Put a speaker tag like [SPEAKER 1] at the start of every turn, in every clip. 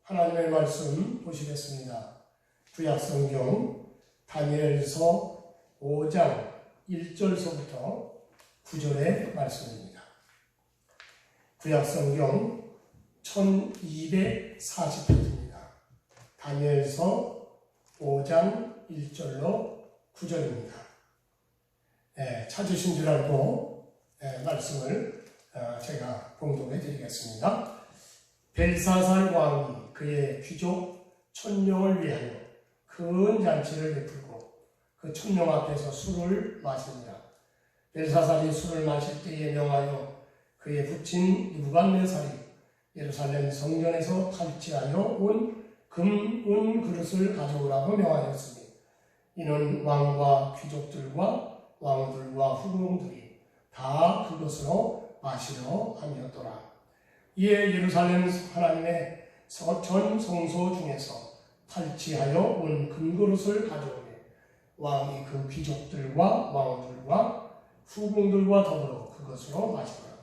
[SPEAKER 1] 하나님의 말씀 보시겠습니다. 구약성경 다니엘서 5장 1절서부터 9절의 말씀입니다. 구약성경 1240페이지입니다. 다니엘서 5장 1절로 9절입니다. 찾으신 줄 알고 말씀을 제가 봉독해 드리겠습니다. 벨사살 왕이 그의 귀족 1000명을 위하여 큰 잔치를 베풀고 그 1000명 앞에서 술을 마십니다. 벨사살이 술을 마실 때에 명하여 그의 부친 느부갓네살이 예루살렘 성전에서 탈취하여 온 금, 은 그릇을 가져오라고 명하였으니 이는 왕과 귀족들과 왕들과 후궁들이 다 그것으로 마시려 함이었더라. 이에 예루살렘 하나님의 전 성소 중에서 탈취하여 온 금그릇을 가져오매 왕이 그 귀족들과 왕들과 후궁들과 더불어 그것으로 마시더라.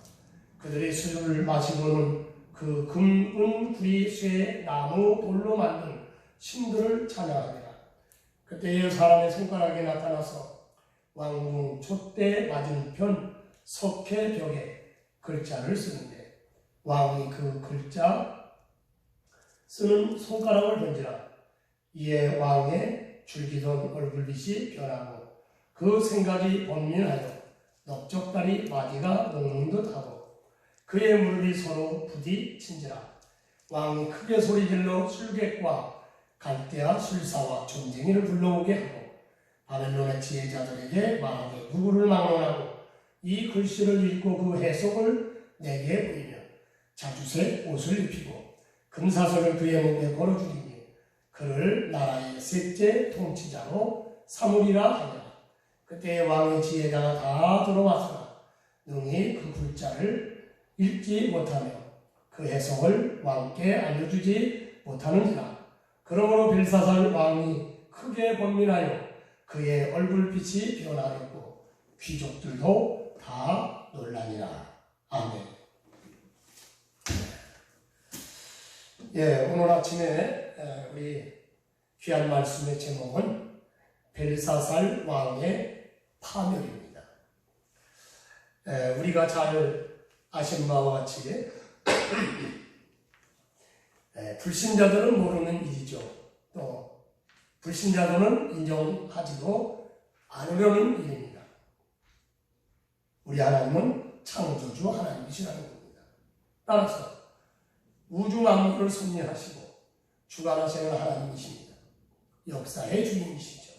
[SPEAKER 1] 그들이 술을 마시고는 그 금, 은, 구리, 쇠, 나무, 돌로 만든 신들을 찬양하니라. 그때에 사람의 손가락에 나타나서 왕궁 촛대 맞은편 석회 벽에 글자를 쓰는데 왕이 그 글자 쓰는 손가락을 던지라. 이에 왕의 줄기던 얼굴빛이 변하고 그 생각이 번민하여 넓적다리 마디가 녹는 듯하고 그의 무릎이 서로 부딪힌지라. 왕이 크게 소리질러 술객과 갈대아 술사와 점쟁이를 불러오게 하고 바벨론의 지혜자들에게 말하되 누구를 막론하고 이 글씨를 읽고 그 해석을 내게 보이며 자주색 옷을 입히고 금사슬을 그의 목에 걸어주리니 그를 나라의 셋째 통치자로 삼으리라 하니라. 그때 왕의 지혜자가 다 들어왔으나 능히 그 글자를 읽지 못하며 그 해석을 왕께 알려주지 못하는지라. 그러므로 벨사살 왕이 크게 번민하여 그의 얼굴빛이 변하였고 귀족들도 다 놀라니라. 아멘. 오늘 아침에 우리 귀한 말씀의 제목은 벨사살 왕의 파멸입니다. 우리가 잘 아신 바와 같이 불신자들은 모르는 일이죠. 또 불신자들은 인정하지도 않으려는 일입니다. 우리 하나님은 창조주 하나님이시라는 겁니다. 따라서 우주 만물을 섭리하시고 주관하시는 하나님이십니다. 역사의 주인이시죠.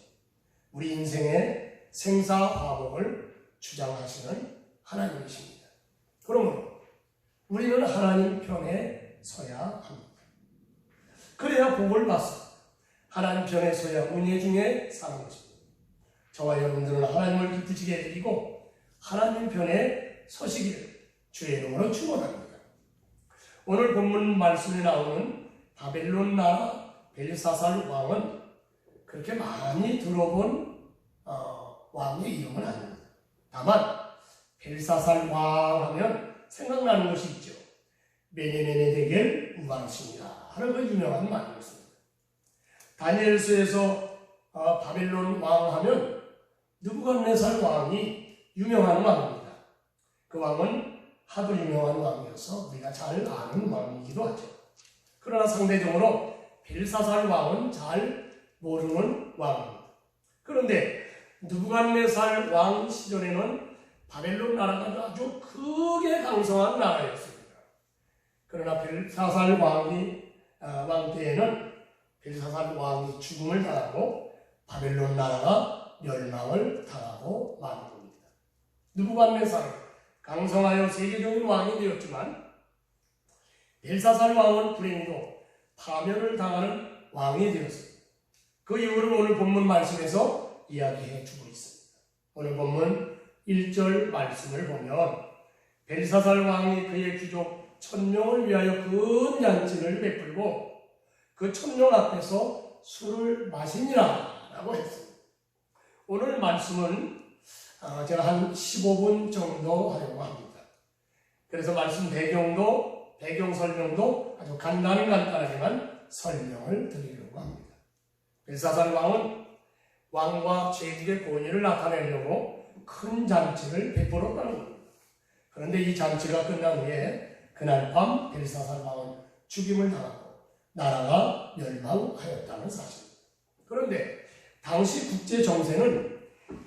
[SPEAKER 1] 우리 인생의 생사화복을 주장하시는 하나님이십니다. 그러므로 우리는 하나님 편에 서야 합니다. 그래야 복을 받습니다. 하나님 편에 서야 은혜 중에 사는 것입니다. 저와 여러분들은 하나님을 기쁘시게 해드리고 하나님 편에 서시기를 주의 이름으로 축원합니다. 오늘 본문 말씀에 나오는 바벨론 나라 벨사살 왕은 그렇게 많이 들어본 왕의 이름은 아닙니다. 다만 벨사살 왕 하면 생각나는 것이 있죠. 메네메네 데겔 우바르시니라 하는 그 유명한 말이었습니다. 다니엘서에서 바벨론 왕 하면 느부갓네살 왕이 유명한 왕입니다. 그 왕은 하도 유명한 왕이어서 우리가 잘 아는 왕이기도 하죠. 그러나 상대적으로 벨사살 왕은 잘 모르는 왕입니다. 그런데 느부갓네살 왕 시절에는 바벨론 나라가 아주 크게 강성한 나라였습니다. 그러나 벨사살 왕 때에는 벨사살 왕이 죽음을 당하고 바벨론 나라가 멸망을 당하고 만 겁니다. 느부갓네살은 강성하여 세계적인 왕이 되었지만 벨사살 왕은 불행히도 파멸을 당하는 왕이 되었습니다. 그 이유를 오늘 본문 말씀에서 이야기해 주고 있습니다. 오늘 본문 1절 말씀을 보면 벨사살 왕이 그의 귀족 1000명을 위하여 큰 잔치를 베풀고 그 1000명 앞에서 술을 마시니라 라고 했습니다. 오늘 말씀은 제가 한 15분 정도 하려고 합니다. 그래서 말씀 배경 설명도 아주 간단하지만 설명을 드리려고 합니다. 벨사살 왕은 왕과 제국의 권위를 나타내려고 큰 잔치를 베풀었다는 겁니다. 그런데 이 잔치가 끝난 후에 그날 밤 벨사살 왕은 죽임을 당하고 나라가 멸망하였다는 사실입니다. 그런데 당시 국제 정세는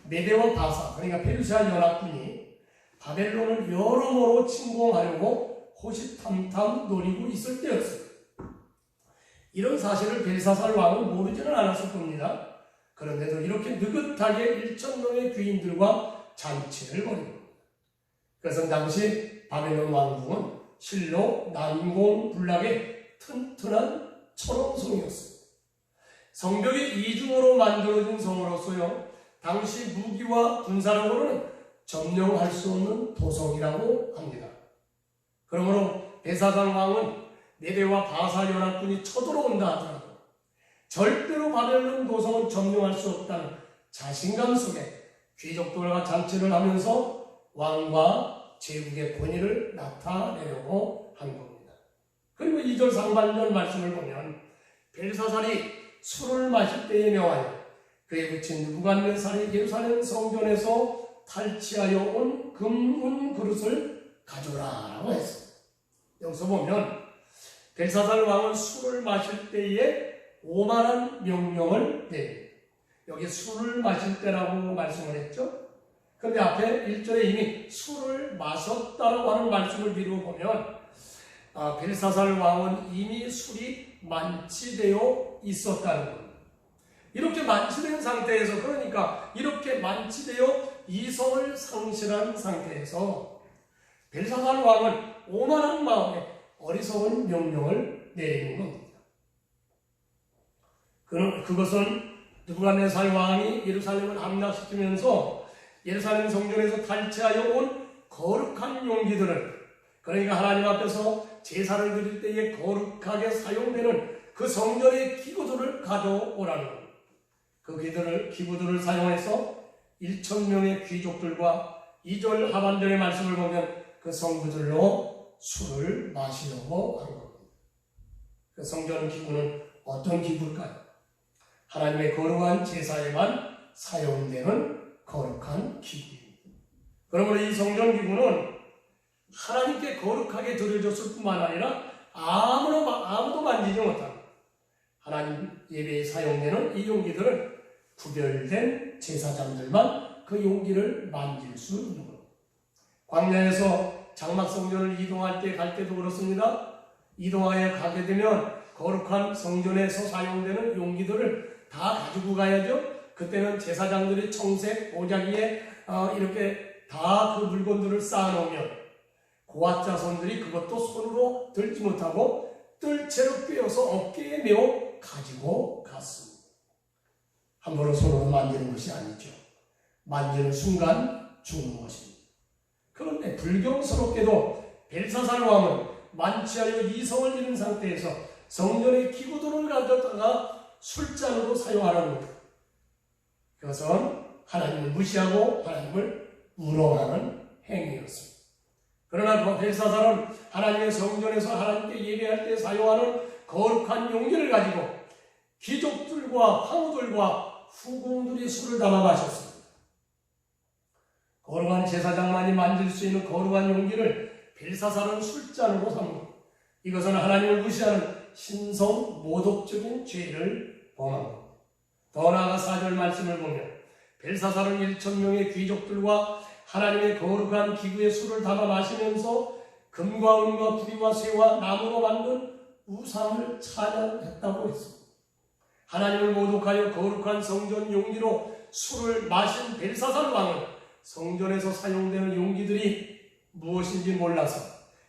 [SPEAKER 1] 메대와 바사, 그러니까 페르시아 연합군이 바벨론을 여러모로 침공하려고 호시탐탐 노리고 있을 때였습니다. 이런 사실을 벨사살 왕은 모르지는 않았을 겁니다. 그런데도 이렇게 느긋하게 1,000명의 귀인들과 잔치를 벌입니다. 그래서 당시 바벨론 왕궁은 실로 난공불락의 튼튼한 철옹성이었습니다. 성벽이 이중으로 만들어진 성으로서요, 당시 무기와 군사력으로는 점령할 수 없는 도성이라고 합니다. 그러므로 벨사살 왕은 메대와 바사 연합군이 쳐들어온다 하더라도 절대로 바벨론 도성을 점령할 수 없다는 자신감 속에 귀족들과 잔치를 하면서 왕과 제국의 권위를 나타내려고 한 겁니다. 그리고 2절 상반절 말씀을 보면 벨사살이 술을 마실 때에 명하여 그에 붙인 느부갓네살이 예루살렘 성전에서 탈취하여 온 금은 그릇을 가져라라고 했습니다. 여기서 보면 벨사살 왕은 술을 마실 때에 오만한 명령을 내립니다. 여기 술을 마실 때라고 말씀을 했죠. 그런데 앞에 1절에 이미 술을 마셨다라고 하는 말씀을 미루어 보면 벨사살 왕은 이미 술이 만취되어 있었다는 겁니다. 이렇게 만취된 상태에서, 그러니까 이렇게 만취되어 이성을 상실한 상태에서 벨사살 왕은 오만한 마음에 어리석은 명령을 내리는 겁니다. 그것은 느부갓네살 왕이 예루살렘을 함락시키면서 예루살렘 성전에서 탈취하여 온 거룩한 용기들을, 그러니까 하나님 앞에서 제사를 드릴 때에 거룩하게 사용되는 그 성전의 기구들을 가져오라는 겁니다. 그 기구들을 사용해서 1,000명의 귀족들과 2절 하반절의 말씀을 보면 그 성부들로 술을 마시려고 한 겁니다. 그 성전 기구는 어떤 기구일까요? 하나님의 거룩한 제사에만 사용되는 거룩한 기구입니다. 그러므로 이 성전 기구는 하나님께 거룩하게 드려졌을 뿐만 아니라 아무도 만지지 못합니다. 하나님 예배에 사용되는 이 용기들은 구별된 제사장들만 그 용기를 만질 수 있는 겁니다. 광야에서 장막 성전을 이동할 때 갈 때도 그렇습니다. 이동하여 가게 되면 거룩한 성전에서 사용되는 용기들을 다 가지고 가야죠. 그때는 제사장들이 청색 보자기에 이렇게 다 그 물건들을 쌓아놓으면 고앗 자손들이 그것도 손으로 들지 못하고 뜰채로 꿰어서 어깨에 메어 가지고 갔습니다. 함부로 손으로 만지는 것이 아니죠. 만지는 순간 죽는 것입니다. 그런데 불경스럽게도 벨사살 왕은 만취하여 이성을 잃은 상태에서 성전의 기구들을 가져다가 술잔으로 사용하라는 것. 그것은 하나님을 무시하고 하나님을 우롱하는 행위였습니다. 그러나 벨사살은 하나님의 성전에서 하나님께 예배할 때 사용하는 거룩한 용기를 가지고 귀족들과 황후들과 후궁들이 술을 담아 마셨습니다. 거룩한 제사장만이 만질 수 있는 거룩한 용기를 벨사살은 술잔으로 삼고, 이것은 하나님을 무시하는 신성 모독적인 죄를 범한 겁니다. 더 나아가 4절 말씀을 보면 벨사살은 1,000명의 귀족들과 하나님의 거룩한 기구에 술을 담아 마시면서 금과 은과 구리와 쇠와 나무로 만든 우상을 찬양했다고 했습니다. 하나님을 모독하여 거룩한 성전 용기로 술을 마신 벨사살 왕은 성전에서 사용되는 용기들이 무엇인지 몰라서,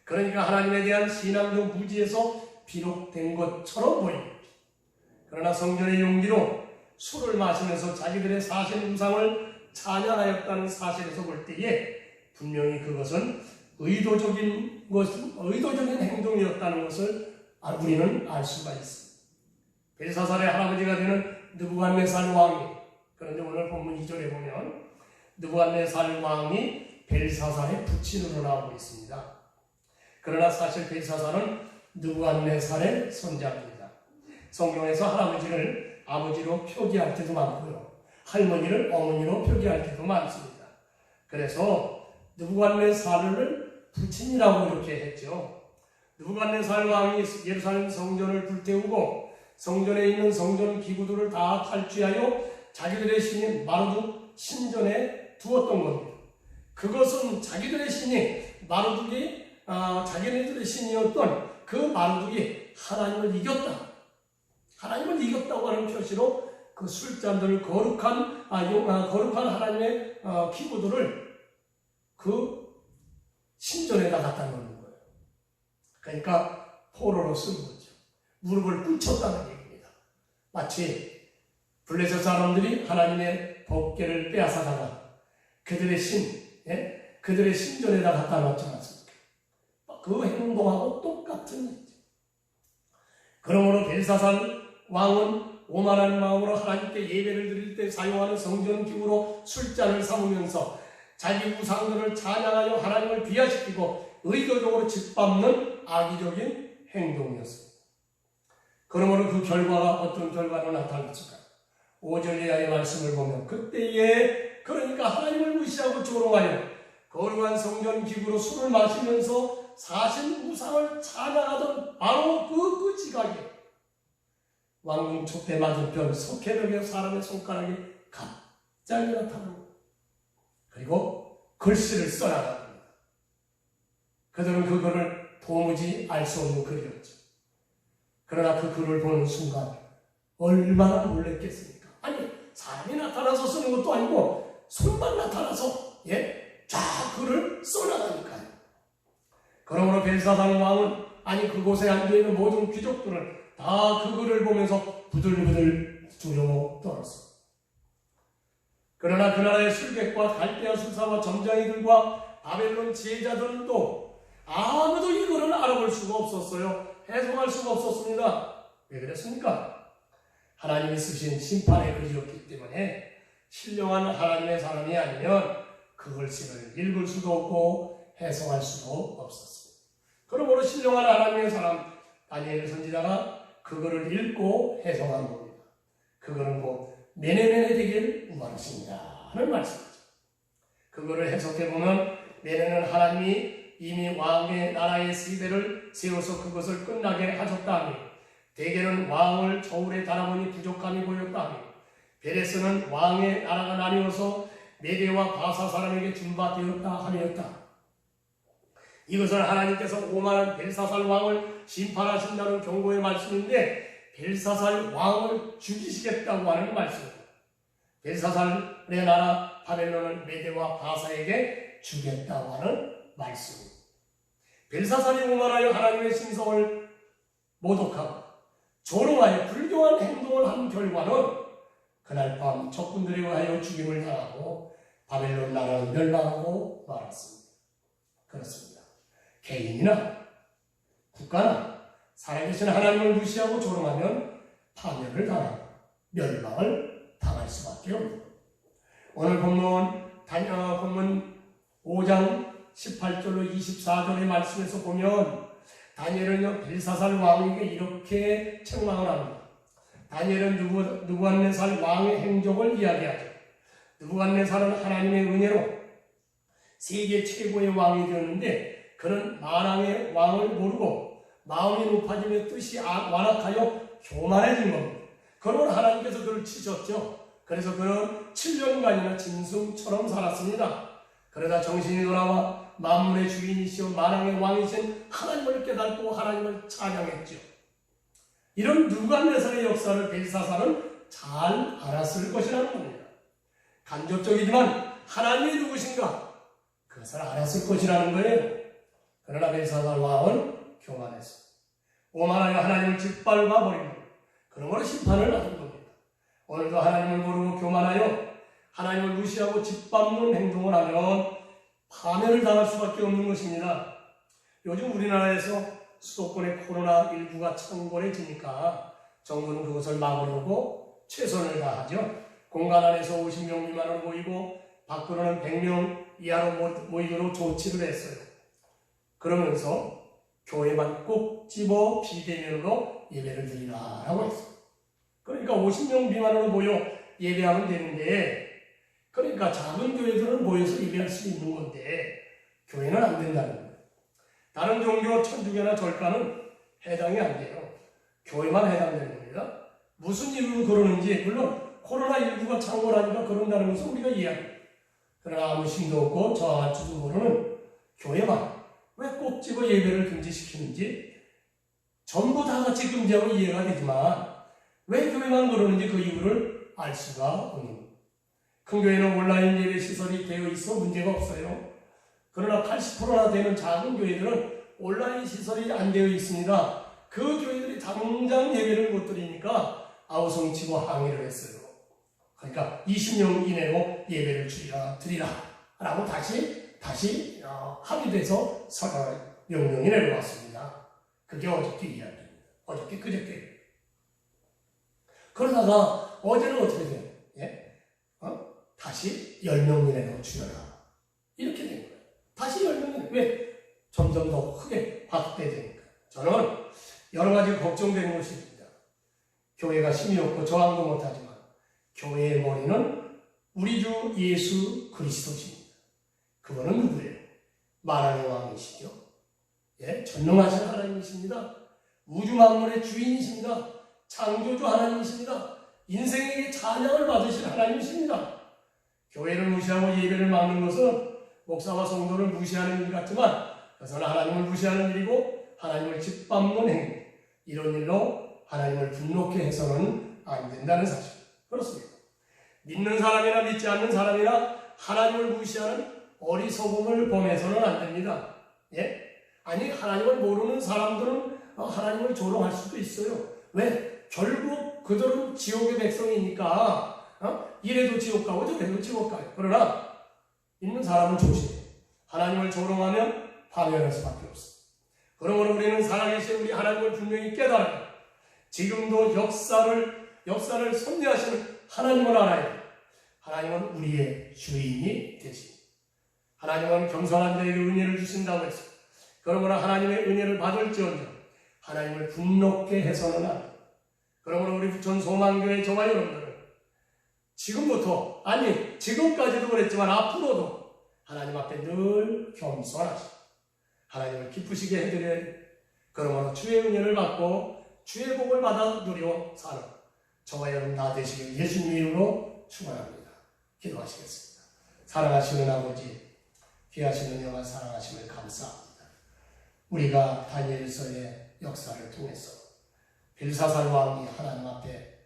[SPEAKER 1] 그러니까 하나님에 대한 신앙적 무지에서 비롯된 것처럼 보입니다. 그러나 성전의 용기로 술을 마시면서 자기들의 사신 우상을 찬양하였다는 사실에서 볼 때에 분명히 그것은 의도적인 행동이었다는 것을 우리는 알 수가 있습니다. 벨사살의 할아버지가 되는 느부갓네살 왕이, 그런데 오늘 본문 2절에 보면 느부갓네살 왕이 벨사살의 부친으로 나오고 있습니다. 그러나 사실 벨사살은 느부갓네살의 손자입니다. 성경에서 할아버지를 아버지로 표기할 때도 많고요. 할머니를 어머니로 표기할 때도 많습니다. 그래서 느부갓네살을 부친이라고 이렇게 했죠. 느부갓네살 왕이 예루살렘 성전을 불태우고 성전에 있는 성전 기구들을 다 탈취하여 자기들의 신인 마르둑 신전에 두었던 겁니다. 그것은 자기들의 신이 마르둑이 자기네들의 신이었던 그 마르둑이 하나님을 이겼다. 하나님을 이겼다고 하는 표시로 그 술잔들을 거룩한 하나님의 기구들을 그 신전에다 갖다 놓는 거예요. 그러니까 포로로 쓴 거죠. 무릎을 꿇쳤다는 얘기입니다. 마치 블레셋 사람들이 하나님의 법궤를 빼앗아다가 그들의 그들의 신전에다 갖다 놓지 않았습니까? 그 행동하고 똑같은 일이죠. 그러므로 벨사살 왕은 오만한 마음으로 하나님께 예배를 드릴 때 사용하는 성전 기구로 술잔을 삼으면서 자기 우상들을 찬양하여 하나님을 비하시키고 의도적으로 짓밟는 악의적인 행동이었습니다. 그러므로 그 결과가 어떤 결과로 나타났을까요? 5절 이하의 말씀을 보면 그때에 그러니까 하나님을 무시하고 조롱하여 거룩한 성전 기구로 술을 마시면서 사신 우상을 찬양하던 바로 그 지각에 왕궁 촛대 맞은편 석회벽에 사람의 손가락이 갑자기 나타나고 그리고 글씨를 써나갑니다. 그들은 그 글을 도무지 알 수 없는 글이었죠. 그러나 그 글을 보는 순간 얼마나 놀랬겠습니까? 아니 사람이 나타나서 쓰는 것도 아니고 손만 나타나서 쫙 글을 써나가니까요. 그러므로 벨사살 왕은 그곳에 앉아있는 모든 귀족들은 다 그 글을 보면서 부들부들 두려워 떨었습니다. 그러나 그 나라의 술객과 갈대아 술사와 점장이들과 바벨론 지혜자들도 아무도 이 글을 알아볼 수가 없었어요. 해석할 수가 없었습니다. 왜 그랬습니까? 하나님이 쓰신 심판의 글이었기 때문에 신령한 하나님의 사람이 아니면 그 글씨를 읽을 수도 없고 해석할 수도 없었습니다. 그러므로 신령한 하나님의 사람 다니엘 선지자가 그거를 읽고 해석한 겁니다. 그거는 곧 메네메네 되길 원하십니다 하는 말씀이죠. 그거를 해석해보면 메네는 하나님이 이미 왕의 나라의 시대를 세워서 그것을 끝나게 하셨다 하니 대개는 왕을 저울에 달아보니 부족함이 보였다 하니 베레스는 왕의 나라가 나뉘어서 메대와 바사 사람에게 준바되었다 하였다. 이것은 하나님께서 오만한 벨사살 왕을 심판하신다는 경고의 말씀인데 벨사살 왕을 죽이시겠다고 하는 말씀입니다. 벨사살의 나라 바벨론을 메대와 바사에게 주겠다고 하는 말씀입니다. 벨사살이 오만하여 하나님의 신성을 모독하고 조롱하여 불교한 행동을 한 결과는 그날 밤 적군들에 의하여 죽임을 당하고 바벨론 나라는 멸망하고 말았습니다. 그렇습니다. 개인이나 국가나 살아계신 하나님을 무시하고 조롱하면 파멸을 당하고 멸망을 당할 수밖에 없습니다. 오늘 본문 5장 18절로 24절의 말씀에서 보면 다니엘은요 벨사살 왕에게 이렇게 책망을 합니다. 다니엘은 느부갓네살 왕의 행적을 이야기하죠. 느부갓네살은 하나님의 은혜로 세계 최고의 왕이 되었는데 그는 만왕의 왕을 모르고 마음이 높아지며 뜻이 완악하여 교만해진 겁니다. 그러므로 하나님께서 그를 치셨죠. 그래서 그는 7년간이나 짐승처럼 살았습니다. 그러다 정신이 돌아와 만물의 주인이시오 만왕의 왕이신 하나님을 깨닫고 하나님을 찬양했죠. 이런 느부갓네살의 역사를 벨사살은 잘 알았을 것이라는 겁니다. 간접적이지만 하나님이 누구신가 그것을 알았을 것이라는 거예요. 그러나 벨사살 왕은 교만했습니다. 오만하여 하나님을 짓밟아 버립니다. 그러므로 심판을 받은 겁니다. 오늘도 하나님을 모르고 교만하여 하나님을 무시하고 짓밟는 행동을 하면 파멸을 당할 수밖에 없는 것입니다. 요즘 우리나라에서 수도권의 코로나19가 창궐해지니까 정부는 그것을 막으려고 최선을 다하죠. 공간 안에서 50명 미만으로 모이고 밖으로는 100명 이하로 모이도록 조치를 했어요. 그러면서 교회만 꼭 집어 비대면으로 예배를 드리라라고 했어. 그러니까 50명 미만으로 모여 예배하면 되는데, 그러니까 작은 교회들은 모여서 예배할 수 있는 건데 교회는 안 된다는 거예요. 다른 종교 천주교나 절가는 해당이 안 돼요. 교회만 해당되는 겁니다. 무슨 이유로 그러는지, 물론 코로나19가 창궐하니까 그런다는 것은 우리가 이해합니다. 그러나 아무 힘도 없고 저항할 줄도 모르는 교회만 왜 꼭 집어 예배를 금지시키는지 전부 다 같이 금지하고 이해가 되지만 왜 교회만 그러는지 그 이유를 알 수가 없는 겁니다. 큰 교회는 온라인 예배 시설이 되어 있어 문제가 없어요. 그러나 80%나 되는 작은 교회들은 온라인 시설이 안 되어 있습니다. 그 교회들이 당장 예배를 못 드리니까 아우성치고 항의를 했어요. 그러니까 20명 이내로 예배를 드리라 라고 다시 합의돼서 명령이 내려왔습니다. 그게 어저께 이야기입니다. 어저께 그저께. 그러다가 어제는 어떻게 돼요? 예? 다시 10명 이내로 줄여라. 이렇게 된 거예요. 다시 10명. 왜? 점점 더 크게 확대되니까. 저는 여러 가지 걱정되는 것이 있습니다. 교회가 힘이 없고 저항도 못하지만 교회의 머리는 우리 주 예수 그리스도십니다. 그분은 누구예요? 만왕의 왕이시죠. 예, 전능하신 하나님이십니다. 우주 만물의 주인이십니다. 창조주 하나님이십니다. 인생에게 찬양을 받으실 하나님이십니다. 교회를 무시하고 예배를 막는 것은 목사와 성도를 무시하는 일 같지만 그것은 하나님을 무시하는 일이고 하나님을 짓밟는 행위, 이런 일로 하나님을 분노케 해서는 안 된다는 사실. 그렇습니다. 믿는 사람이나 믿지 않는 사람이나 하나님을 무시하는 어리석음을 범해서는 안 됩니다. 예? 아니, 하나님을 모르는 사람들은 하나님을 조롱할 수도 있어요. 왜? 결국 그들은 지옥의 백성이니까 이래도 지옥 가고 저래도 지옥 가요. 그러나 있는 사람은 조심해요. 하나님을 조롱하면 파멸할 수밖에 없어요. 그러므로 우리는 살아계신 우리 하나님을 분명히 깨달아요. 지금도 역사를 섭리하시는 하나님을 알아야 돼요. 하나님은 우리의 주인이 되십니다. 하나님은 겸손한 자에게 은혜를 주신다고 했어요. 그러므로 하나님의 은혜를 받을지언정 하나님을 분노케 해서는 안 돼요. 그러므로 우리 부천 소망교회 저와 여러분들은 지금부터, 아니 지금까지도 그랬지만 앞으로도 하나님 앞에 늘 겸손하시고 하나님을 기쁘시게 해드려야 돼요. 그러므로 주의 은혜를 받고 주의 복을 받아 누려 사는 저와 여러분 다 되시길 예수님 이름으로 축원합니다. 기도하시겠습니다. 사랑하시는 아버지, 귀하신 은혜와 사랑하심을 감사합니다. 우리가 다니엘서의 역사를 통해서 벨사살 왕이 하나님 앞에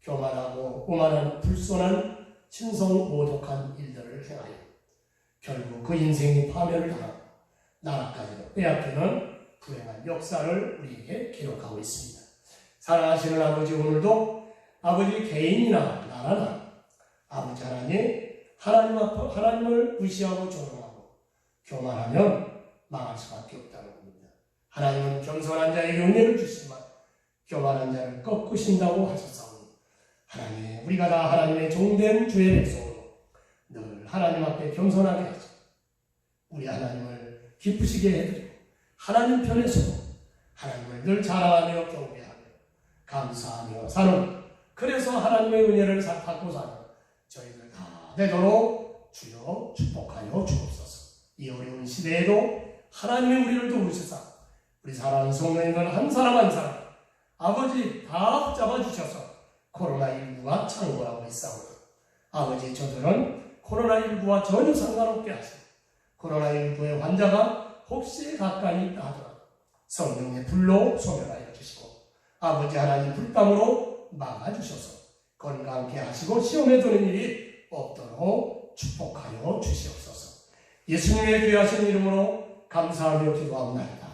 [SPEAKER 1] 교만하고 오만한 불손한 신성 모독한 일들을 행하여 결국 그 인생이 파멸을 당하고 나라까지도 빼앗기는 불행한 역사를 우리에게 기록하고 있습니다. 사랑하시는 아버지, 오늘도 아버지 개인이나 나라나 아버지 하나님을 무시하고 조롱하고 교만하면 망할 수밖에 없다는 겁니다. 하나님은 겸손한 자에게 은혜를 주시지만 교만한 자를 꺾으신다고 하셨사오니 하나님, 우리가 다 하나님의 종된 주의 백성으로 늘 하나님 앞에 겸손하게 하시고 우리 하나님을 기쁘시게 해드리고 하나님 편에 서고 하나님을 늘 자랑하며 경배하며 감사하며 사는, 그래서 하나님의 은혜를 받고 사는 저희들 다 되도록 주여 축복하여 주옵소서. 이 어려운 시대에도 하나님이 우리를 도우시사 우리 사랑하는 성도님들 한 사람 한 사람 아버지 다 붙잡아 주셔서 코로나19가 창궐하고 있사오니 아버지, 저들은 코로나19와 전혀 상관없게 하시고 코로나19의 환자가 혹시 가까이 있다 하더라도 성령의 불로 소멸하여 주시고 아버지 하나님 불담으로 막아주셔서 건강케 하시고 시험에 드는 일이 없도록 축복하여 주시옵소서. 예수님의 귀하신 이름으로 감사하며 기도합니다.